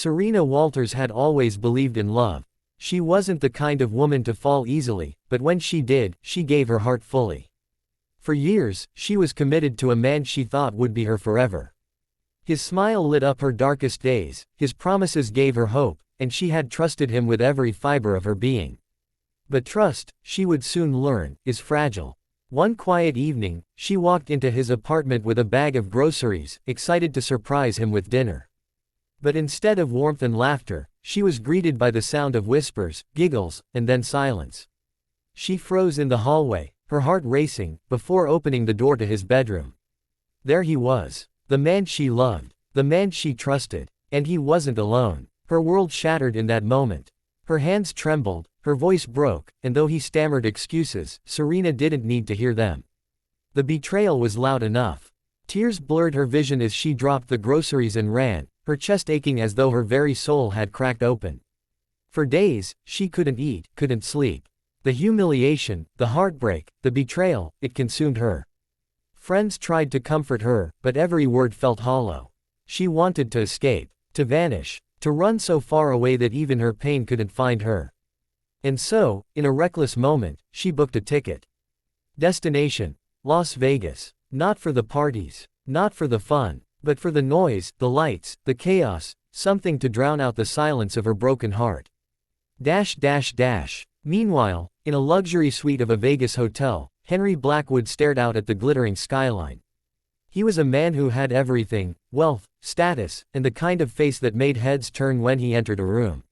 Serena Walters had always believed in love. She wasn't the kind of woman to fall easily, but when she did, she gave her heart fully. For years, she was committed to a man she thought would be her forever. His smile lit up her darkest days, his promises gave her hope, and she had trusted him with every fiber of her being. But trust, she would soon learn, is fragile. One quiet evening, she walked into his apartment with a bag of groceries, excited to surprise him with dinner. But instead of warmth and laughter, she was greeted by the sound of whispers, giggles, and then silence. She froze in the hallway, her heart racing, before opening the door to his bedroom. There he was. The man she loved. The man she trusted. And he wasn't alone. Her world shattered in that moment. Her hands trembled, her voice broke, and though he stammered excuses, Serena didn't need to hear them. The betrayal was loud enough. Tears blurred her vision as she dropped the groceries and ran, her chest aching as though her very soul had cracked open. For days, she couldn't eat, couldn't sleep. The humiliation, the heartbreak, the betrayal, it consumed her. Friends tried to comfort her, but every word felt hollow. She wanted to escape, to vanish, to run so far away that even her pain couldn't find her. And so, in a reckless moment, she booked a ticket. Destination: Las Vegas. Not for the parties, not for the fun, but for the noise, the lights, the chaos, something to drown out the silence of her broken heart. Meanwhile, in a luxury suite of a Vegas hotel, Henry Blackwood stared out at the glittering skyline. He was a man who had everything: wealth, status, and the kind of face that made heads turn when he entered a room.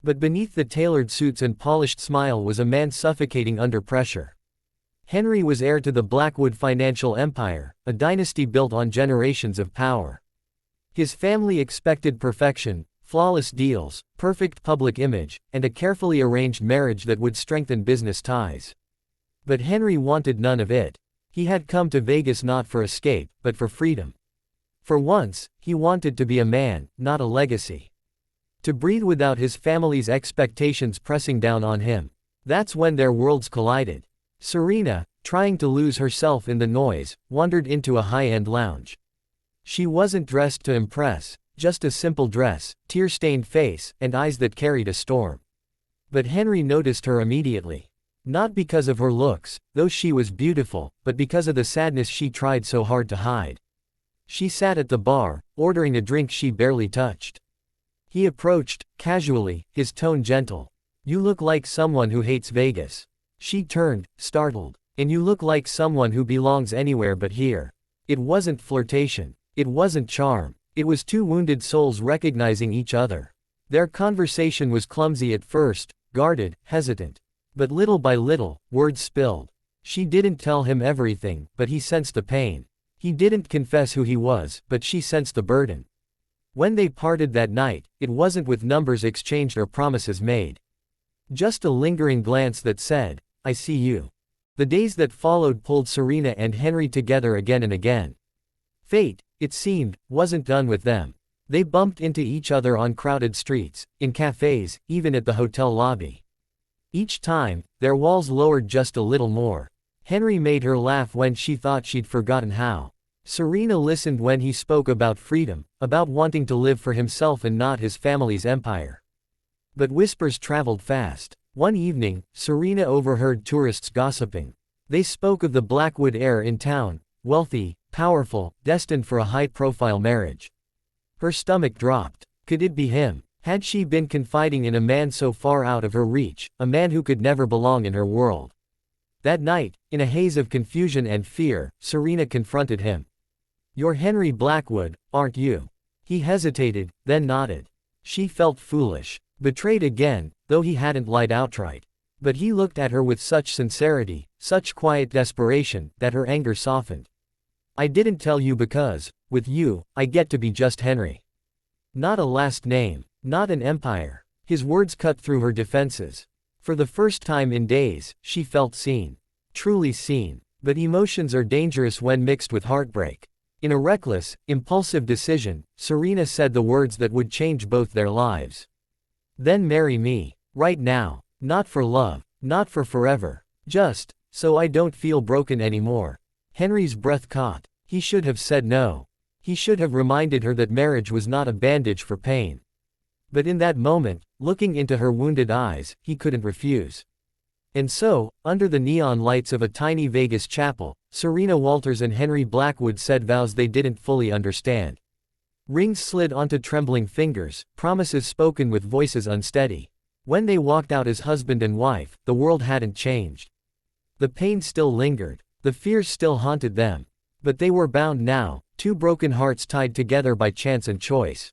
But beneath the tailored suits and polished smile was a man suffocating under pressure. Henry was heir to the Blackwood financial empire, a dynasty built on generations of power. His family expected perfection, flawless deals, perfect public image, and a carefully arranged marriage that would strengthen business ties. But Henry wanted none of it. He had come to Vegas not for escape, but for freedom. For once, he wanted to be a man, not a legacy. To breathe without his family's expectations pressing down on him. That's when their worlds collided. Serena, trying to lose herself in the noise, wandered into a high-end lounge. She wasn't dressed to impress, just a simple dress, tear-stained face, and eyes that carried a storm. But Henry noticed her immediately. Not because of her looks, though she was beautiful, but because of the sadness she tried so hard to hide. She sat at the bar, ordering a drink she barely touched. He approached, casually, his tone gentle. "You look like someone who hates Vegas." She turned, startled. "And you look like someone who belongs anywhere but here." It wasn't flirtation. It wasn't charm. It was two wounded souls recognizing each other. Their conversation was clumsy at first, guarded, hesitant. But little by little, words spilled. She didn't tell him everything, but he sensed the pain. He didn't confess who he was, but she sensed the burden. When they parted that night, it wasn't with numbers exchanged or promises made. Just a lingering glance that said, "I see you." The days that followed pulled Serena and Henry together again and again. Fate, it seemed, wasn't done with them. They bumped into each other on crowded streets, in cafes, even at the hotel lobby. Each time, their walls lowered just a little more. Henry made her laugh when she thought she'd forgotten how. Serena listened when he spoke about freedom, about wanting to live for himself and not his family's empire. But whispers traveled fast. One evening, Serena overheard tourists gossiping. They spoke of the Blackwood heir in town, wealthy, powerful, destined for a high-profile marriage. Her stomach dropped. Could it be him? Had she been confiding in a man so far out of her reach, a man who could never belong in her world? That night, in a haze of confusion and fear, Serena confronted him. "You're Henry Blackwood, aren't you?" He hesitated, then nodded. She felt foolish. Betrayed again, though he hadn't lied outright. But he looked at her with such sincerity, such quiet desperation, that her anger softened. "I didn't tell you because, with you, I get to be just Henry. Not a last name, not an empire." His words cut through her defenses. For the first time in days, she felt seen. Truly seen. But emotions are dangerous when mixed with heartbreak. In a reckless, impulsive decision, Serena said the words that would change both their lives. "Then marry me. Right now. Not for love. Not for forever. Just, so I don't feel broken anymore." Henry's breath caught. He should have said no. He should have reminded her that marriage was not a bandage for pain. But in that moment, looking into her wounded eyes, he couldn't refuse. And so, under the neon lights of a tiny Vegas chapel, Serena Walters and Henry Blackwood said vows they didn't fully understand. Rings slid onto trembling fingers, promises spoken with voices unsteady. When they walked out as husband and wife, the world hadn't changed. The pain still lingered. The fears still haunted them. But they were bound now, two broken hearts tied together by chance and choice.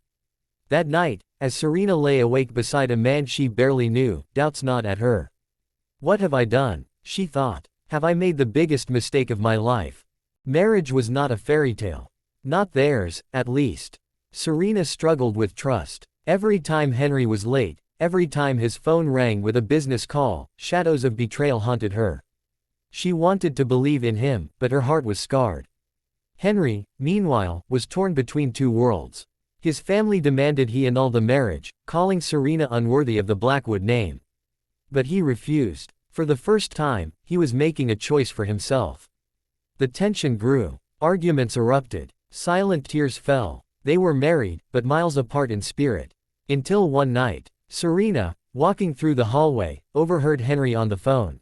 That night, as Serena lay awake beside a man she barely knew, doubts gnawed at her. What have I done? She thought. Have I made the biggest mistake of my life? Marriage was not a fairy tale. Not theirs, at least. Serena struggled with trust. Every time Henry was late, every time his phone rang with a business call, shadows of betrayal haunted her. She wanted to believe in him, but her heart was scarred. Henry, meanwhile, was torn between two worlds. His family demanded he annul the marriage, calling Serena unworthy of the Blackwood name. But he refused. For the first time, he was making a choice for himself. The tension grew. Arguments erupted. Silent tears fell. They were married, but miles apart in spirit. Until one night, Serena, walking through the hallway, overheard Henry on the phone.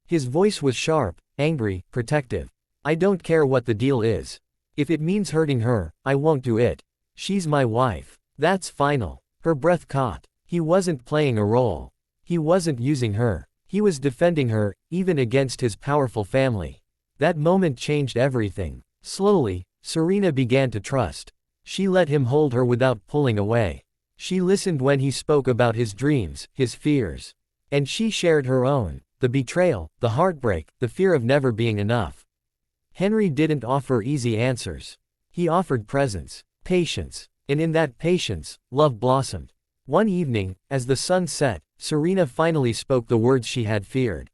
His voice was sharp, angry, protective. I don't care what the deal is. If it means hurting her, I won't do it. She's my wife. That's final. Her breath caught. He wasn't playing a role. He wasn't using her. He was defending her, even against his powerful family. That moment changed everything. Slowly, Serena began to trust. She let him hold her without pulling away. She listened when he spoke about his dreams, his fears. And she shared her own. The betrayal, the heartbreak, the fear of never being enough. Henry didn't offer easy answers. He offered presence, patience. And in that patience, love blossomed. One evening, as the sun set, Serena finally spoke the words she had feared.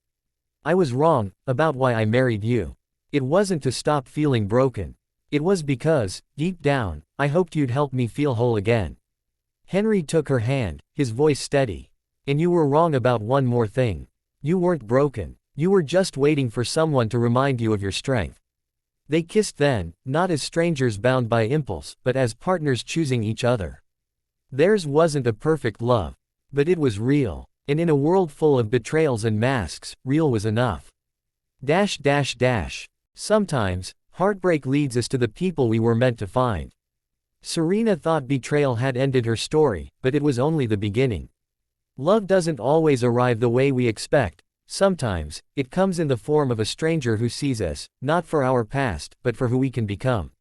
I was wrong about why I married you. It wasn't to stop feeling broken. It was because, deep down, I hoped you'd help me feel whole again. Henry took her hand, his voice steady. And you were wrong about one more thing. You weren't broken. You were just waiting for someone to remind you of your strength. They kissed then, not as strangers bound by impulse, but as partners choosing each other. Theirs wasn't a perfect love. But it was real. And in a world full of betrayals and masks, real was enough. Sometimes, heartbreak leads us to the people we were meant to find. Serena thought betrayal had ended her story, but it was only the beginning. Love doesn't always arrive the way we expect. Sometimes, it comes in the form of a stranger who sees us, not for our past, but for who we can become.